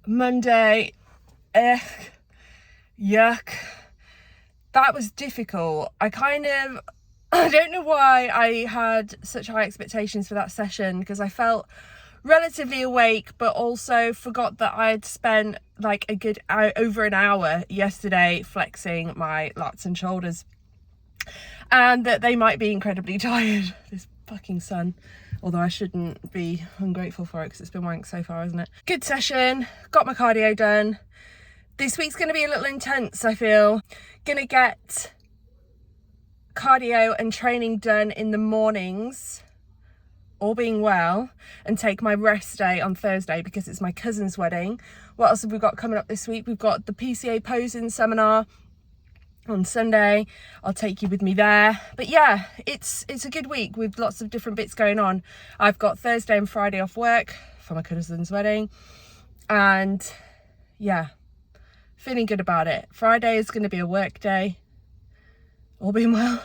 Monday, yuck. That was difficult. I don't know why I had such high expectations for that session, because I felt relatively awake, but also forgot that I had spent like a good over an hour yesterday flexing my lats and shoulders, and that they might be incredibly tired. This fucking sun. Although I shouldn't be ungrateful for it because it's been wank so far, isn't it? Good session, got my cardio done. This week's going to be a little intense, I feel. Gonna get cardio and training done in the mornings, all being well, and take my rest day on Thursday because it's my cousin's wedding. What else have we got coming up this week? We've got the PCA posing seminar on Sunday. I'll take you with me there. But yeah, it's a good week with lots of different bits going on. I've got Thursday and Friday off work for my cousin's wedding, and yeah, feeling good about it. Friday is going to be a work day, all being well.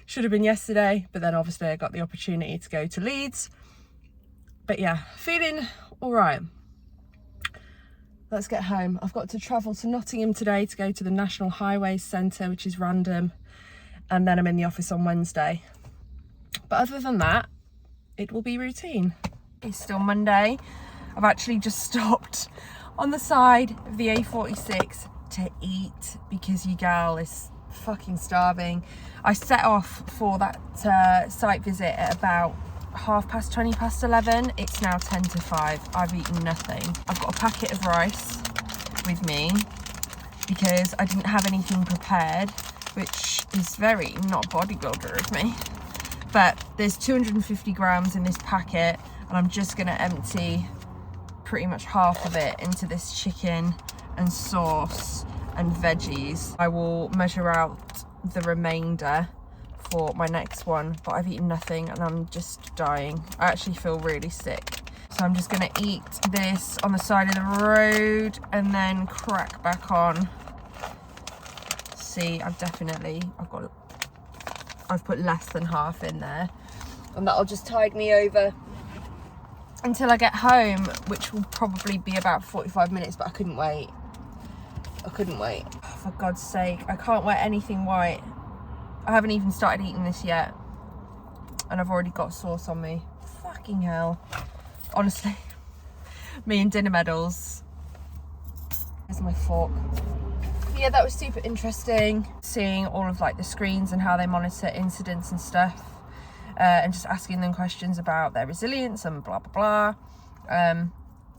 Should have been yesterday, but then obviously I got the opportunity to go to Leeds. But yeah, feeling all right. Let's get home. I've got to travel to Nottingham today to go to the National Highways Centre, which is random. And then I'm in the office on Wednesday. But other than that, it will be routine. It's still Monday. I've actually just stopped on the side of the A46 to eat because your gal is fucking starving. I set off for that site visit at about 11:30. It's now 5:10. I've eaten nothing. I've got a packet of rice with me because I didn't have anything prepared, which is very not bodybuilder of me. But there's 250 grams in this packet, and I'm just going to empty pretty much half of it into this chicken and sauce and veggies. I will measure out the remainder for my next one, but I've eaten nothing and I'm just dying. I actually feel really sick. So I'm just gonna eat this on the side of the road and then crack back on. See, I've put less than half in there, and that'll just tide me over until I get home, which will probably be about 45 minutes, but I couldn't wait. For God's sake, I can't wear anything white. I haven't even started eating this yet, and I've already got sauce on me. Fucking hell. Honestly, me and dinner medals. Here's my fork. Yeah, that was super interesting, seeing all of like the screens and how they monitor incidents and stuff, and just asking them questions about their resilience and blah blah blah.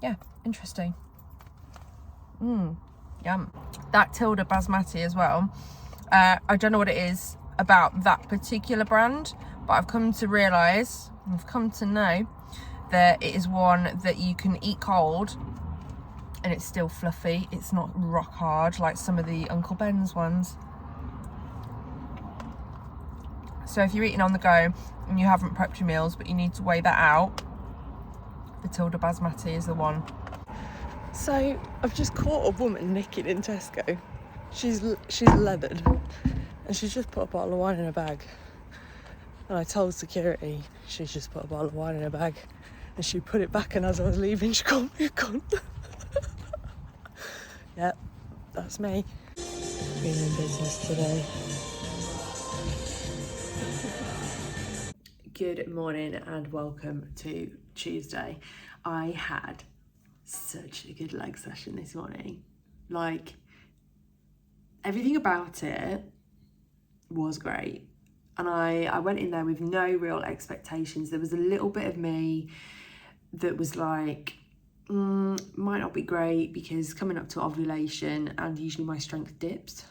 Yeah, interesting. Yum. That Tilda basmati as well. I don't know what it is about that particular brand, but I've come to realise, I've come to know that it is one that you can eat cold and it's still fluffy. It's not rock hard like some of the Uncle Ben's ones. So if you're eating on the go and you haven't prepped your meals but you need to weigh that out, the Tilda basmati is the one. So I've just caught a woman naked in Tesco. She's leathered, and she's just put a bottle of wine in her bag. And I told security she's just put a bottle of wine in her bag, and she put it back, and as I was leaving she called me a cunt. Yep, that's me. Being in business today. Good morning and welcome to Tuesday. I had such a good leg session this morning. Like, everything about it was great. And I went in there with no real expectations. There was a little bit of me that was like, might not be great because coming up to ovulation and usually my strength dips.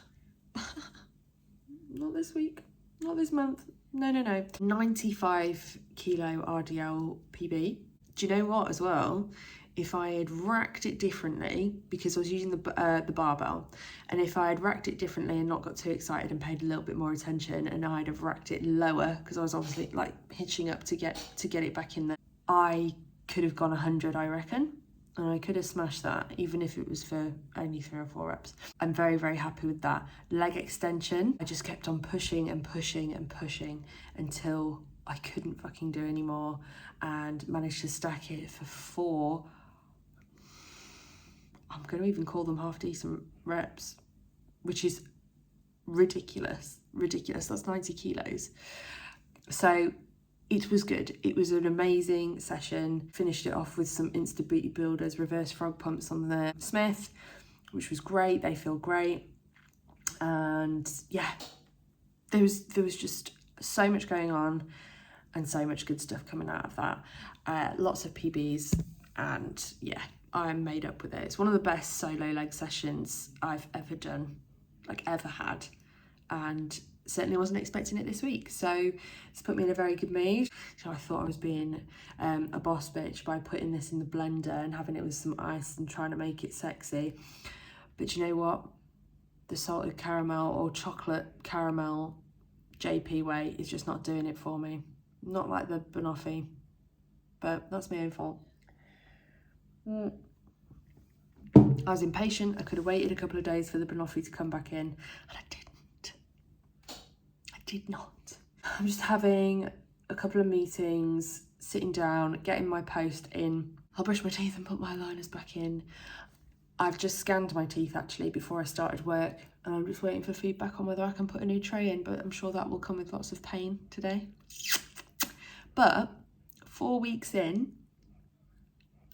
Not this week, not this month. No. 95 kilo RDL PB. Do you know what as well? If I had racked it differently, because I was using the barbell, and if I had racked it differently and not got too excited and paid a little bit more attention, and I'd have racked it lower, because I was obviously like hitching up to get it back in there, I could have gone 100, I reckon, and I could have smashed that, even if it was for only 3 or 4 reps. I'm very, very happy with that. Leg extension, I just kept on pushing and pushing and pushing until I couldn't fucking do anymore, and managed to stack it for 4 I'm going to even call them half decent reps, which is ridiculous. That's 90 kilos. So it was good. It was an amazing session. Finished it off with some Insta booty builders, reverse frog pumps on the Smith, which was great. They feel great. And yeah, there was just so much going on and so much good stuff coming out of that. Lots of PBs, and yeah, I'm made up with it. It's one of the best solo leg sessions I've ever done, like ever had, and certainly wasn't expecting it this week. So it's put me in a very good mood. So I thought I was being a boss bitch by putting this in the blender and having it with some ice and trying to make it sexy. But you know what? The salted caramel or chocolate caramel JP way is just not doing it for me. Not like the banoffee, but that's my own fault. I was impatient. I could have waited a couple of days for the banoffee to come back in, and I didn't. I did not. I'm just having a couple of meetings, sitting down, getting my post in. I'll brush my teeth and put my liners back in. I've just scanned my teeth actually before I started work, and I'm just waiting for feedback on whether I can put a new tray in, but I'm sure that will come with lots of pain today. But 4 weeks in,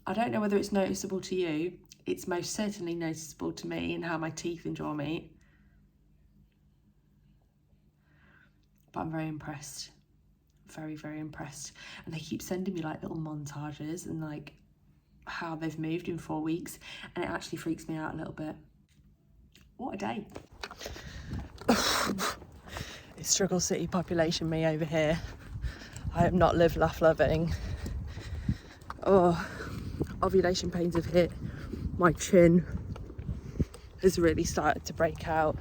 I don't know whether it's noticeable to you. It's most certainly noticeable to me in how my teeth enjoy meat. But I'm very impressed. Very, very impressed. And they keep sending me like little montages and like how they've moved in 4 weeks, and it actually freaks me out a little bit. What a day. It's struggle city population me over here. I am not live, laugh, loving. Oh, ovulation pains have hit. My chin has really started to break out.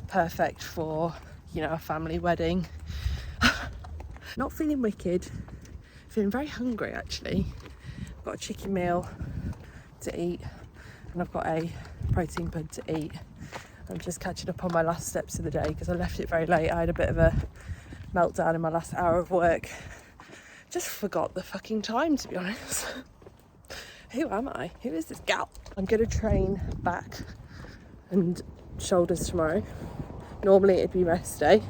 Perfect for, you know, a family wedding. Not feeling wicked. Feeling very hungry actually. I've got a chicken meal to eat, and I've got a protein bud to eat. I'm just catching up on my last steps of the day because I left it very late. I had a bit of a meltdown in my last hour of work. Just forgot the fucking time, to be honest. Who am I? Who is this gal? I'm gonna train back and shoulders tomorrow. Normally it'd be rest day,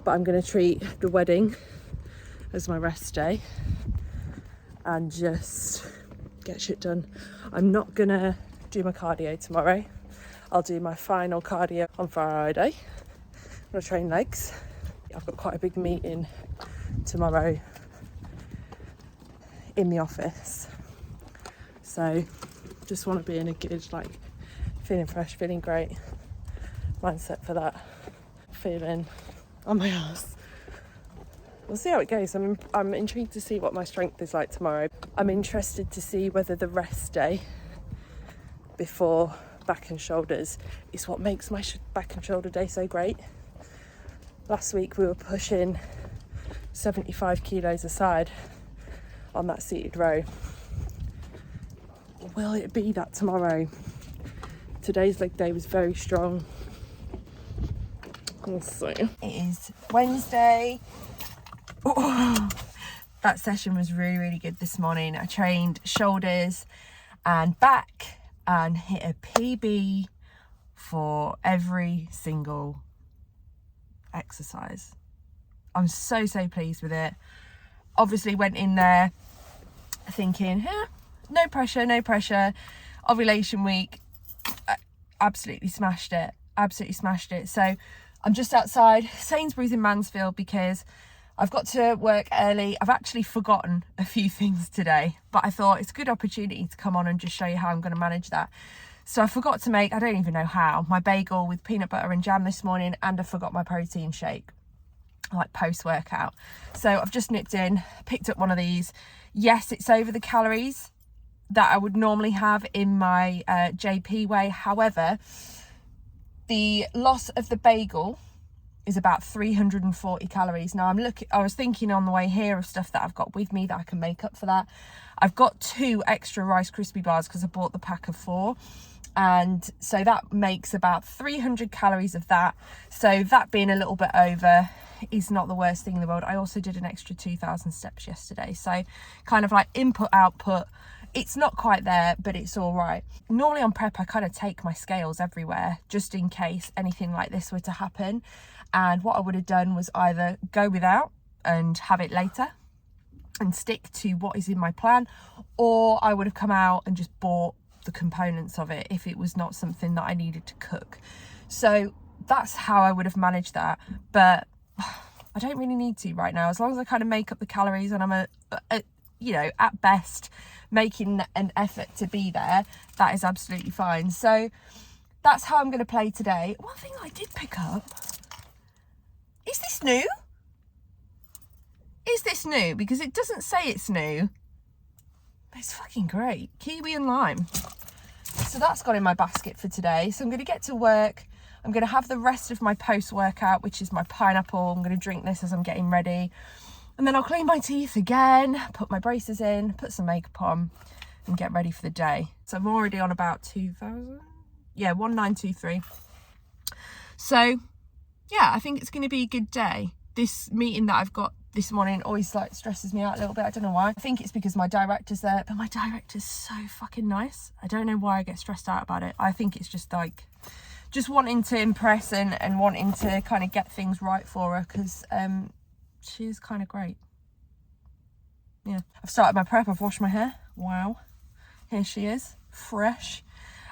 but I'm gonna treat the wedding as my rest day and just get shit done. I'm not gonna do my cardio tomorrow. I'll do my final cardio on Friday. I'm gonna train legs. I've got quite a big meeting tomorrow in the office. So just want to be in a good, like, feeling fresh, feeling great mindset for that. Feeling on my ass. We'll see how it goes. I'm intrigued to see what my strength is like tomorrow. I'm interested to see whether the rest day before back and shoulders is what makes my back and shoulder day so great. Last week we were pushing 75 kilos aside on that seated row. Will it be that tomorrow? Today's leg day was very strong. Let's see. It is Wednesday. Oh, that session was really, really good this morning. I trained shoulders and back and hit a PB for every single exercise. I'm so pleased with it. Obviously went in there thinking, no pressure. Ovulation week, absolutely smashed it. So I'm just outside Sainsbury's in Mansfield because I've got to work early. I've actually forgotten a few things today, but I thought it's a good opportunity to come on and just show you how I'm going to manage that. So I forgot to make, I don't even know how, my bagel with peanut butter and jam this morning, and I forgot my protein shake, like post-workout. So I've just nipped in, picked up one of these. Yes, it's over the calories that I would normally have in my JP way. However, the loss of the bagel is about 340 calories. Now I was thinking on the way here of stuff that I've got with me that I can make up for that. I've got 2 extra Rice Krispie bars because I bought the pack of 4. And so that makes about 300 calories of that. So that being a little bit over is not the worst thing in the world. I also did an extra 2,000 steps yesterday. So kind of like input, output it's not quite there, but it's all right. Normally on prep, I kind of take my scales everywhere just in case anything like this were to happen. And what I would have done was either go without and have it later and stick to what is in my plan, or I would have come out and just bought the components of it if it was not something that I needed to cook. So that's how I would have managed that. But I don't really need to right now, as long as I kind of make up the calories and I'm you know, at best making an effort to be there, that is absolutely fine. So that's how I'm going to play today. One thing I did pick up, is this new? Is this new? Because it doesn't say it's new. But it's fucking great. Kiwi and lime. So that's gone in my basket for today. So I'm going to get to work. I'm going to have the rest of my post-workout, which is my pineapple. I'm going to drink this as I'm getting ready. And then I'll clean my teeth again, put my braces in, put some makeup on, and get ready for the day. So I'm already on about 2,000. Yeah, 1923. So, yeah, I think it's going to be a good day. This meeting that I've got this morning always like stresses me out a little bit. I don't know why. I think it's because my director's there, but my director's so fucking nice. I don't know why I get stressed out about it. I think it's just like, just wanting to impress and wanting to kind of get things right for her, because she is kind of great. Yeah, I've started my prep. I've washed my hair. Wow, here she is, fresh.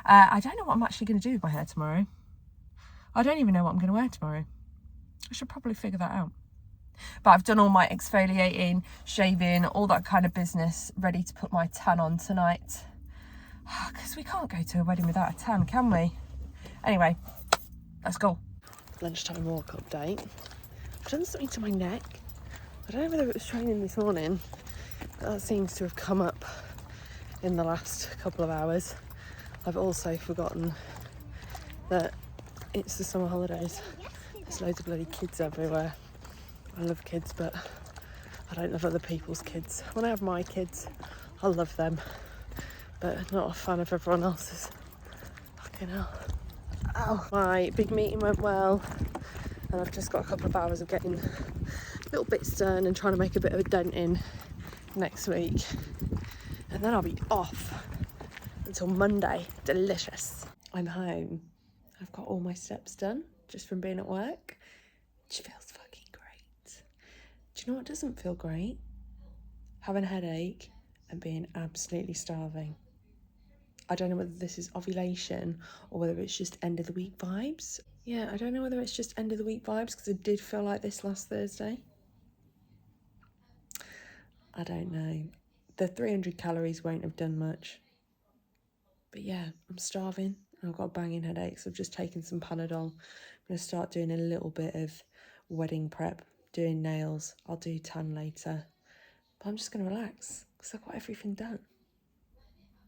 I don't know what I'm actually going to do with my hair tomorrow. I don't even know what I'm going to wear tomorrow. I should probably figure that out. But I've done all my exfoliating, shaving, all that kind of business, ready to put my tan on tonight. Because we can't go to a wedding without a tan, can we? Anyway, let's go. Lunchtime walk update. I've done something to my neck. I don't know whether it was training this morning, but that seems to have come up in the last couple of hours. I've also forgotten that it's the summer holidays. There's loads of bloody kids everywhere. I love kids, but I don't love other people's kids. When I have my kids, I love them, but not a fan of everyone else's. Fucking hell. Ow. My big meeting went well, and I've just got a couple of hours of getting little bits done and trying to make a bit of a dent in next week. And then I'll be off until Monday. Delicious. I'm home. I've got all my steps done just from being at work, which feels fucking great. Do you know what doesn't feel great? Having a headache and being absolutely starving. I don't know whether this is ovulation or whether it's just end of the week vibes. Yeah, I don't know whether it's just end of the week vibes, because it did feel like this last Thursday. I don't know. The 300 calories won't have done much. But yeah, I'm starving. I've got a banging headache, so I've just taken some Panadol. I'm going to start doing a little bit of wedding prep, doing nails. I'll do tan later. But I'm just going to relax because I've got everything done.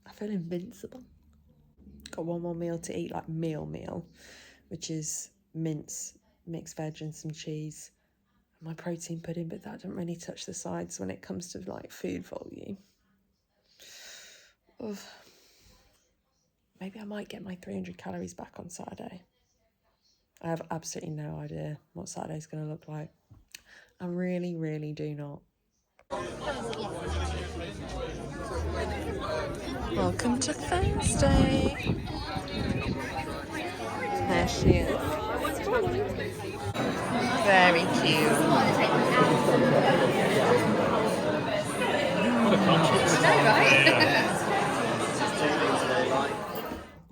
I feel invincible. Got one more meal to eat, like meal, which is mince, mixed veg and some cheese. And my protein pudding, but that doesn't really touch the sides when it comes to like food volume. Ugh. Maybe I might get my 300 calories back on Saturday. I have absolutely no idea what Saturday's going to look like. I really, really do not. Welcome to Thursday. There she is. Very cute.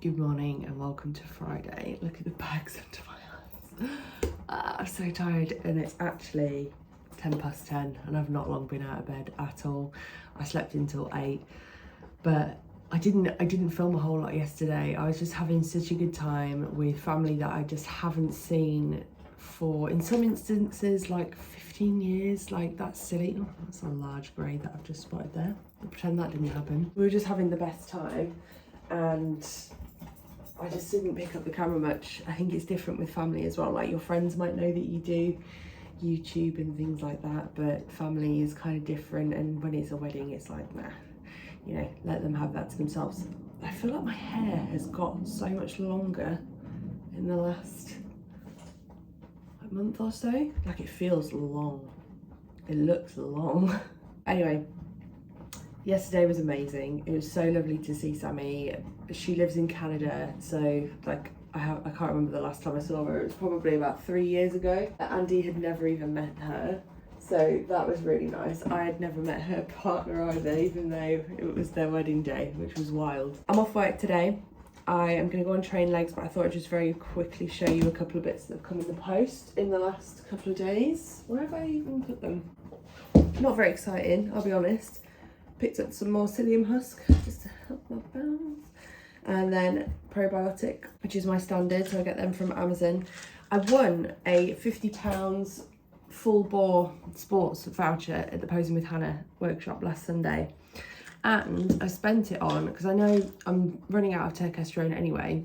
Good morning and welcome to Friday. Look at the bags under my eyes. I'm so tired, and it's actually 10:10 and I've not long been out of bed at all. I slept until 8, but I didn't film a whole lot yesterday. I was just having such a good time with family that I just haven't seen for, in some instances, like 15 years. Like, that's silly. Oh, that's a large grey that I've just spotted there. I'll pretend that didn't happen. We were just having the best time, and I just didn't pick up the camera much. I think it's different with family as well. Like, your friends might know that you do YouTube and things like that, but family is kind of different, and when it's a wedding, it's like, nah, you know, let them have that to themselves. I feel like my hair has got so much longer in the last month or so. Like, it feels long. It looks long. Anyway, Yesterday was amazing. It was so lovely to see Sammy. She lives in Canada, so like I can't remember the last time I saw her. It was probably about 3 years ago. Andy had never even met her, so that was really nice. I had never met her partner either, even though it was their wedding day, which was wild. I'm off work today. I am going to go and train legs, but I thought I'd just very quickly show you a couple of bits that have come in the post in the last couple of days. Where have I even put them? Not very exciting, I'll be honest. Picked up some more psyllium husk just to help my bones. And then probiotic, which is my standard, so I get them from Amazon. I won a £50 full bore sports voucher at the Posing with Hannah workshop last Sunday. And I spent it on, because I know I'm running out of testosterone anyway,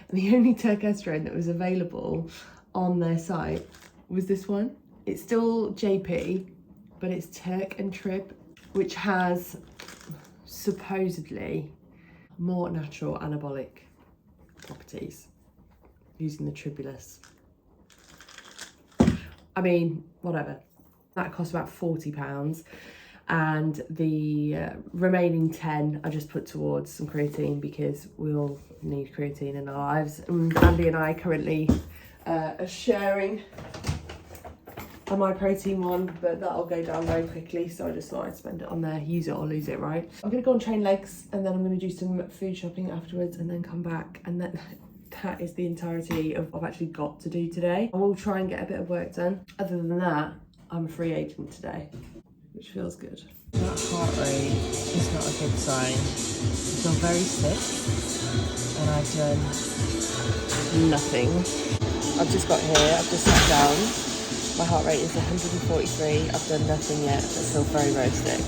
and the only testosterone that was available on their site was this one. It's still JP, but it's Turk and Trib, which has supposedly more natural anabolic properties using the tribulus. I mean, whatever. That cost about £40, and the remaining 10 I just put towards some creatine, because we all need creatine in our lives. And Andy and I currently are sharing a My Protein one, but that'll go down very quickly, so I just thought I'd spend it on there. Use it or lose it, right? I'm gonna go and train legs, and then I'm gonna do some food shopping afterwards, and then come back, and then that is the entirety of what I've actually got to do today. I will try and get a bit of work done. Other than that, I'm a free agent today, which feels good. That heart rate is not a good sign. I feel very sick, and I've done nothing. I've just got here, I've just sat down. My heart rate is 143. I've done nothing yet, but still very, very sick.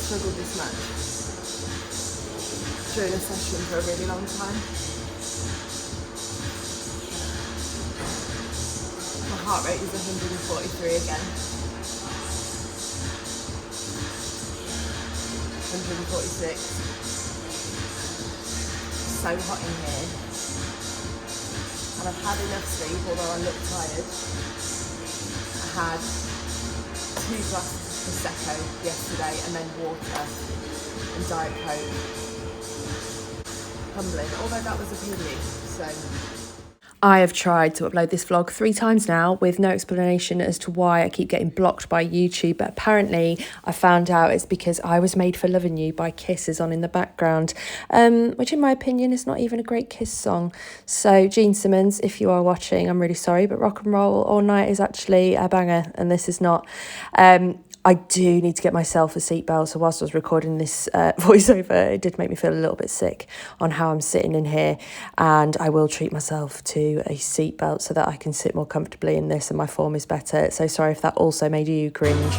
struggled this much during a session for a really long time. My heart rate is 143 again. 146. So hot in here. And I've had enough sleep, although I look tired. I had 2 glasses of Prosecco yesterday and then water and Diet Coke. Humbling, although that was a PB, so... I have tried to upload this vlog 3 times now with no explanation as to why I keep getting blocked by YouTube, but apparently I found out it's because I Was Made for Loving You by Kiss is on in the background, which in my opinion is not even a great Kiss song. So Gene Simmons, if you are watching, I'm really sorry, but Rock and Roll All Night is actually a banger and this is not. I do need to get myself a seatbelt, so whilst I was recording this voiceover, it did make me feel a little bit sick on how I'm sitting in here, and I will treat myself to a seatbelt so that I can sit more comfortably in this and my form is better. So sorry if that also made you cringe.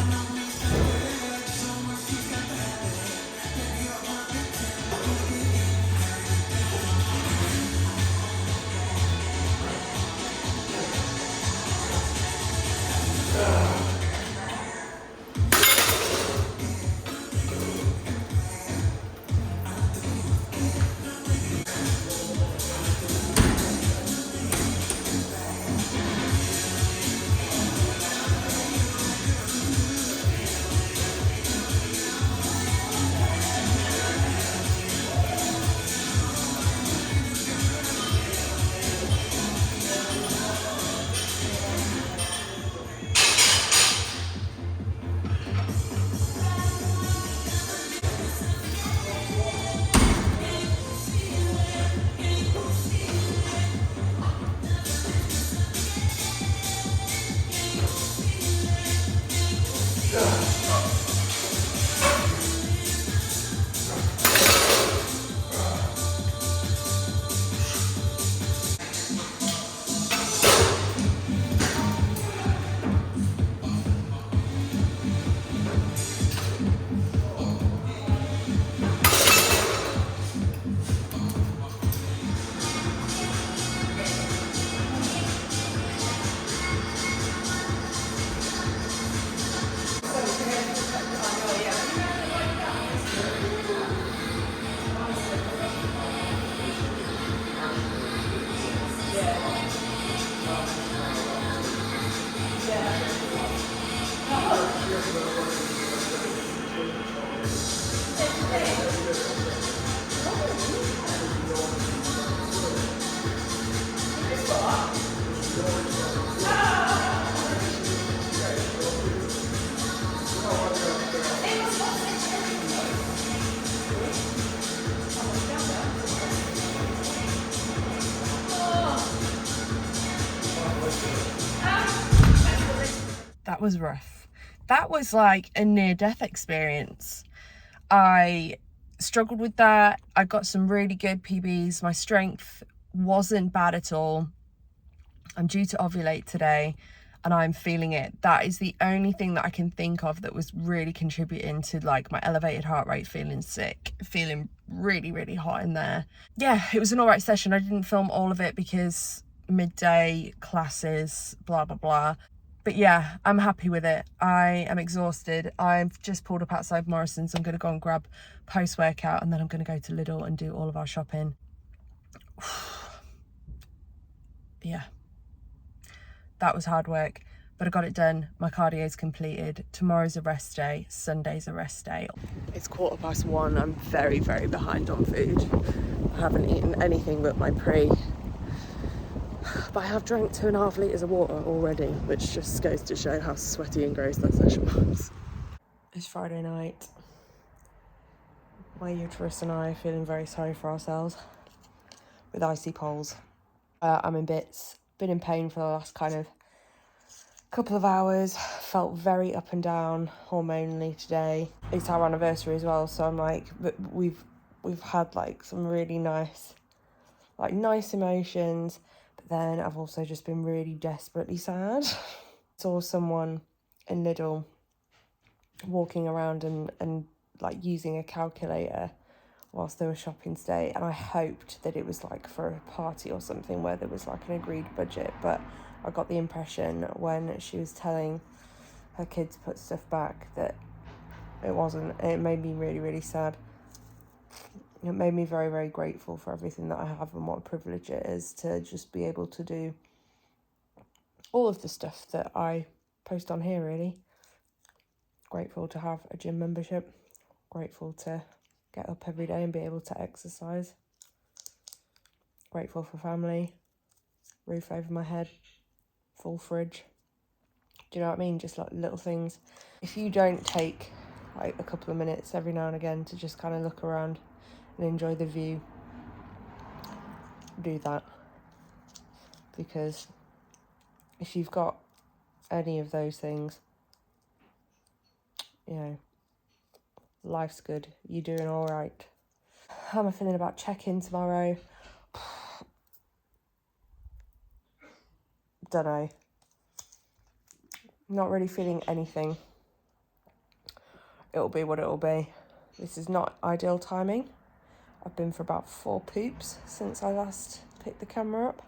That was rough. That was like a near-death experience. I struggled with that. I got some really good PBs. My strength wasn't bad at all. I'm due to ovulate today and I'm feeling it. That is the only thing that I can think of that was really contributing to like my elevated heart rate, feeling sick, feeling really, really hot in there. Yeah, it was an all right session. I didn't film all of it because midday classes, blah, blah, blah. But yeah, I'm happy with it. I am exhausted. I've just pulled up outside Morrison's. I'm going to go and grab post-workout and then I'm going to go to Lidl and do all of our shopping. Yeah, that was hard work, but I got it done. My cardio's completed. Tomorrow's a rest day. Sunday's a rest day. It's 1:15. I'm very, very behind on food. I haven't eaten anything but my pre. But I have drank 2.5 litres of water already, which just goes to show how sweaty and gross that session was. It's Friday night. My uterus and I are feeling very sorry for ourselves with icy poles. I'm in bits, been in pain for the last kind of couple of hours, felt very up and down hormonally today. It's our anniversary as well, so I'm like, but we've had like some really nice emotions. Then I've also just been really desperately sad. Saw someone in Lidl walking around and like using a calculator whilst they were shopping today, and I hoped that it was like for a party or something where there was like an agreed budget, but I got the impression when she was telling her kids to put stuff back that it wasn't. It made me really, really sad. It made me very, very grateful for everything that I have and what a privilege it is to just be able to do all of the stuff that I post on here, really. Grateful to have a gym membership. Grateful to get up every day and be able to exercise. Grateful for family. Roof over my head. Full fridge. Do you know what I mean? Just like little things. If you don't take like a couple of minutes every now and again to just kind of look around and enjoy the view, do that. Because if you've got any of those things, you know, life's good. You're doing all right. How am I feeling about check-in tomorrow? Don't know. Not really feeling anything. It'll be what it'll be. This is not ideal timing. I've been for about 4 poops since I last picked the camera up.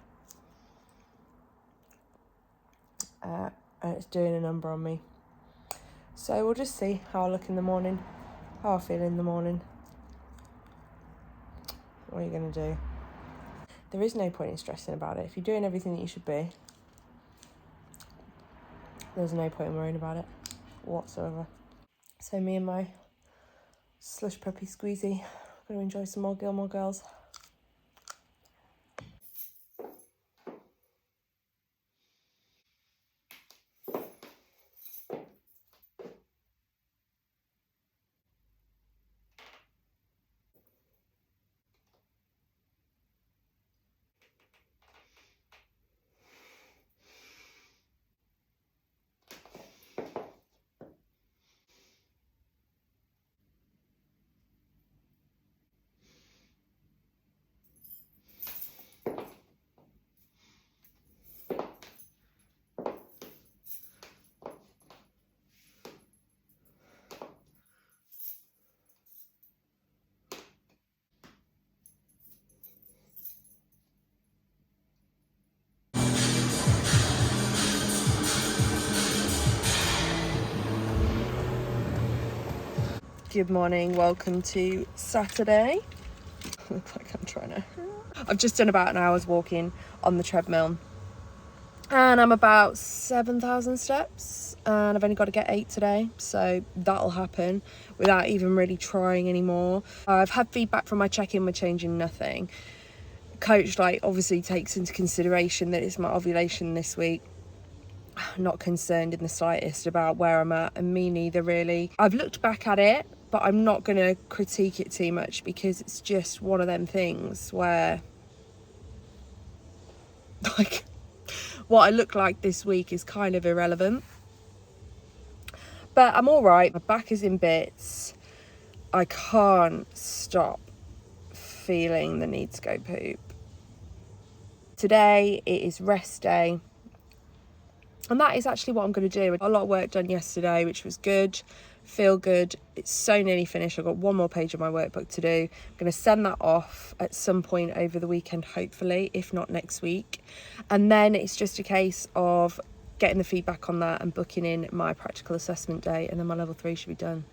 And it's doing a number on me. So we'll just see how I look in the morning, how I feel in the morning. What are you going to do? There is no point in stressing about it. If you're doing everything that you should be, there's no point in worrying about it whatsoever. So me and my slush puppy Squeezy are going to enjoy some more Gilmore Girls. Good morning, welcome to Saturday. Looks like I'm trying to... I've just done about an hour's walking on the treadmill and I'm about 7,000 steps and I've only got to get 8 today, so that'll happen without even really trying anymore. I've had feedback from my check-in, we're changing nothing. Coach obviously takes into consideration that it's my ovulation this week. Not concerned in the slightest about where I'm at, and me neither really. I've looked back at it, but I'm not going to critique it too much because it's just one of them things where what I look like this week is kind of irrelevant. But I'm all right. My back is in bits. I can't stop feeling the need to go poop. Today it is rest day. And that is actually what I'm going to do. A lot of work done yesterday, which was good. Feel good. It's so nearly finished. I've got one more page of my workbook to do. I'm going to send that off at some point over the weekend, hopefully, if not next week. And then it's just a case of getting the feedback on that and booking in my practical assessment day, and then my level 3 should be done.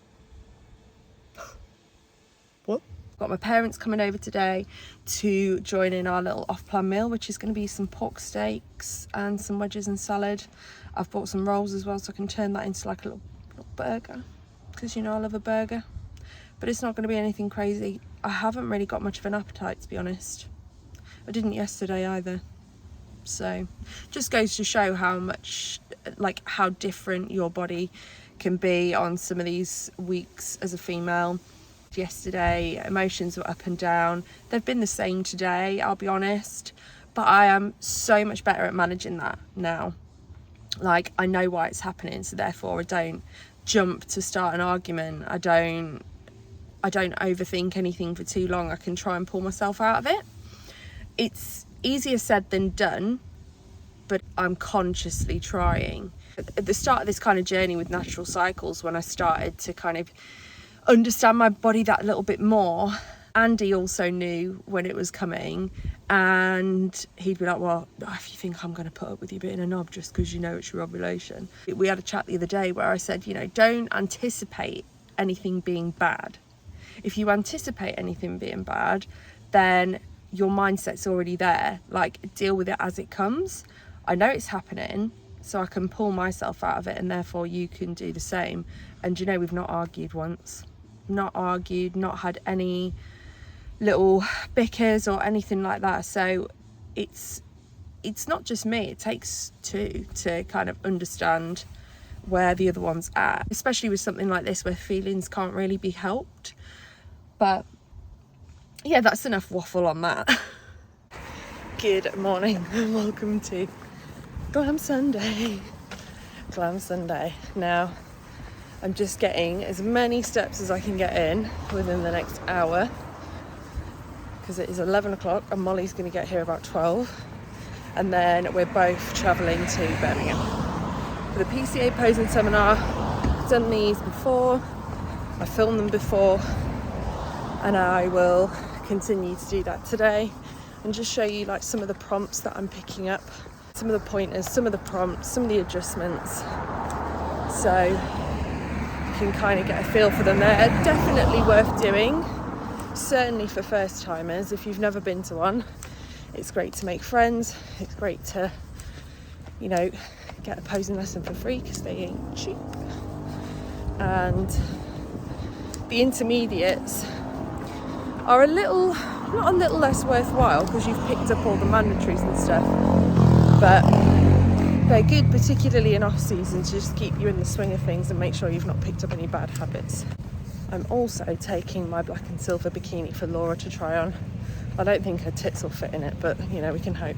What? Got my parents coming over today to join in our little off-plan meal, which is going to be some pork steaks and some wedges and salad. I've bought some rolls as well, so I can turn that into like a little burger, because you know I love a burger. But it's not going to be anything crazy. I haven't really got much of an appetite, to be honest. I didn't yesterday either. So just goes to show how much, how different your body can be on some of these weeks as a female. Yesterday, emotions were up and down. They've been the same today, I'll be honest, but I am so much better at managing that now. I know why it's happening, so therefore I don't jump to start an argument. I don't overthink anything for too long. I can try and pull myself out of it. It's easier said than done, but I'm consciously trying. At the start of this kind of journey with natural cycles, when I started to kind of understand my body that little bit more. Andy also knew when it was coming, and he'd be like, well, if you think I'm going to put up with you being a knob just because you know it's your ovulation. We had a chat the other day where I said, you know, don't anticipate anything being bad. If you anticipate anything being bad, then your mindset's already there. Like, deal with it as it comes. I know it's happening, so I can pull myself out of it, and therefore you can do the same. And you know, we've not argued once. Not argued, not had any little bickers or anything like that. So it's not just me, it takes two to kind of understand where the other one's at, especially with something like this where feelings can't really be helped. But yeah, that's enough waffle on that. Good morning and welcome to Glam Sunday. Glam Sunday. Now I'm just getting as many steps as I can get in within the next hour, because it is 11 o'clock and Molly's going to get here about 12, and then we're both travelling to Birmingham for the PCA posing seminar. I've done these before, I filmed them before, and I will continue to do that today and just show you like some of the prompts that I'm picking up, some of the pointers, some of the prompts, some of the adjustments, so you can kind of get a feel for them. They're definitely worth doing. Certainly for first timers. If you've never been to one, it's great to make friends. It's great to, you know, get a posing lesson for free because they ain't cheap. And the intermediates are not a little less worthwhile because you've picked up all the mandatories and stuff, but they're good, particularly in off season, to just keep you in the swing of things and make sure you've not picked up any bad habits. I'm also taking my black and silver bikini for Laura to try on. I don't think her tits will fit in it, but you know, we can hope.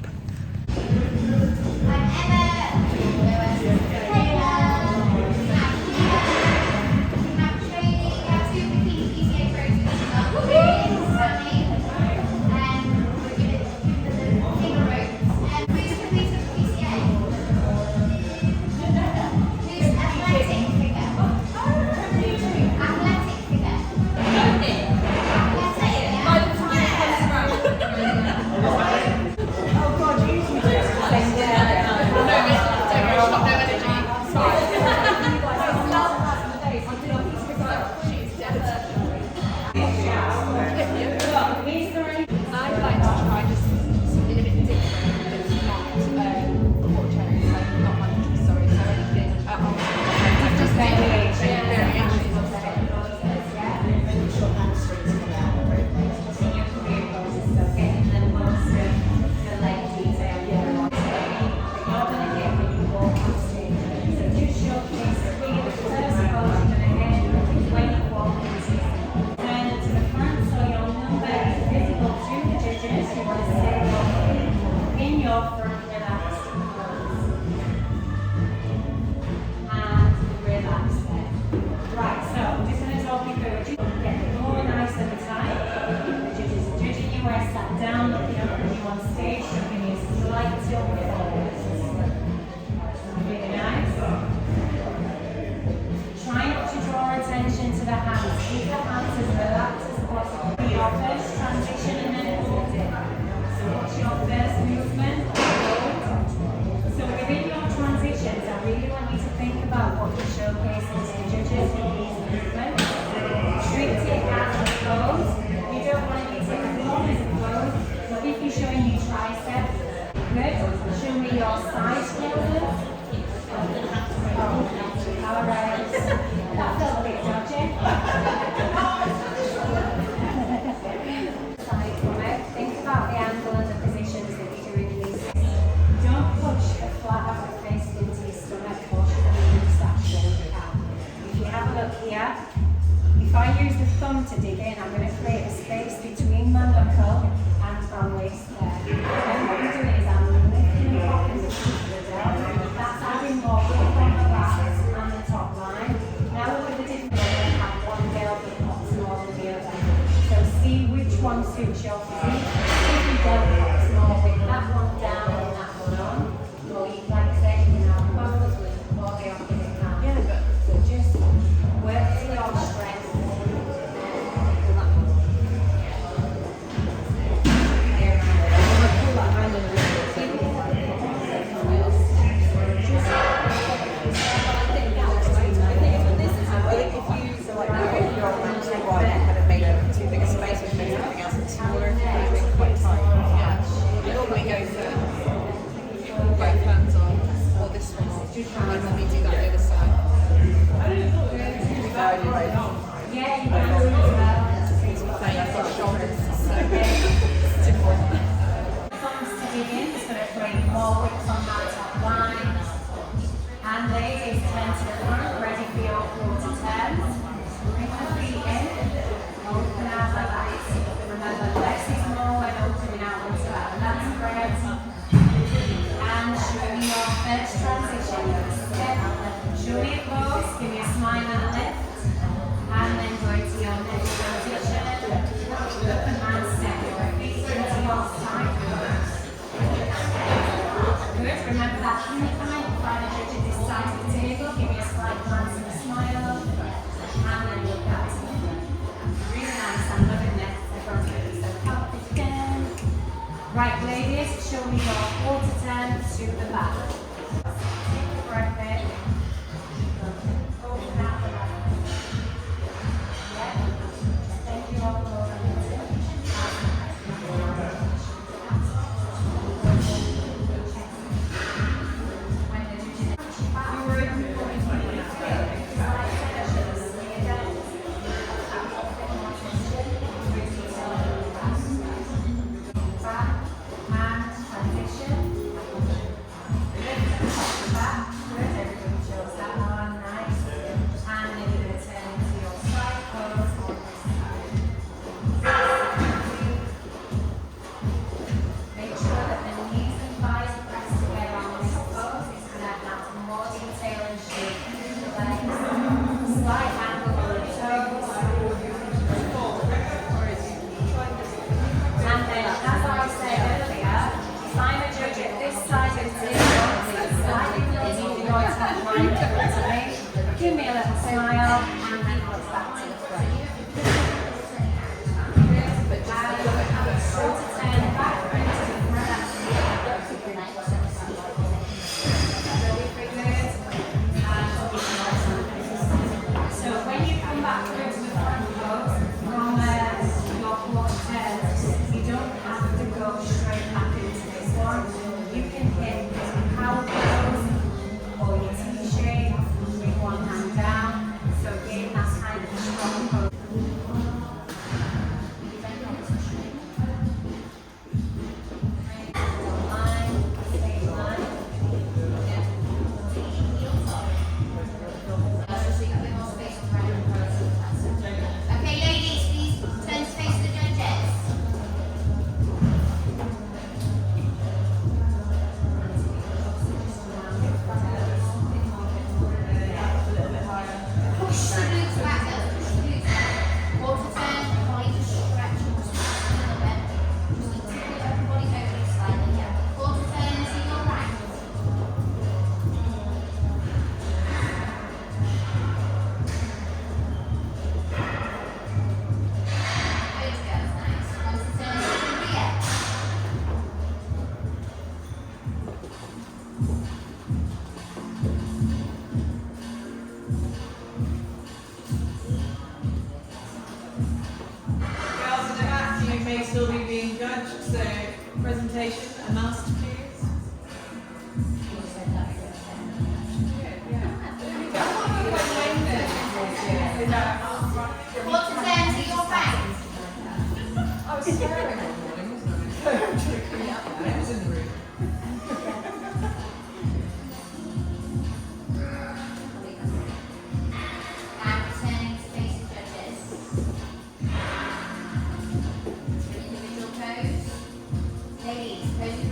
and let me do that other side. Yeah, you can do as well. I've got shoulders, so Thumbs to dig in, just going to create more width on that top line. And ladies, turn to the front, ready for your quarter turns. Bring the feet in, open out the legs. Remember, less is more when opening out onto that lat spread. And show me your first transition. Step, show me a pose, give me a smile and a lift. And then go into your next transition. And step your feet into your side. Good, remember that incline, find a judge at this side of the table, give me a slight glance and a smile. And then look back to the front. Really nice, I'm loving this. Everyone's going to be so happy again. Right, ladies, show me your quarter turn to the back. Take a breath in. Open out the back. Yeah. Thank you all for give me a little smile and then looks back to the front. Short to turn back into the front. Really good. So when you come back through to the front pose from your quarter turns, you don't have to go straight back into this one. You can hit power pose or your T-shape. One hand down, so again that's kind of a strong pose. Okay, ladies, please turn to face the judges. Push the glutes back, girls. Push the glutes back. Quarter turn, body to stretch and squeeze a little bit. Just need to pull everybody over slightly, yeah. Quarter turn to your right. Good girls, nice. Quarter turn to the rear. Girls in the back, you may still be being judged, so presentation, a masterpiece. Quarter turn to your right. I was staring all morning, wasn't I? It was in the room. And returning to face the judges. Individual pose. Ladies, pose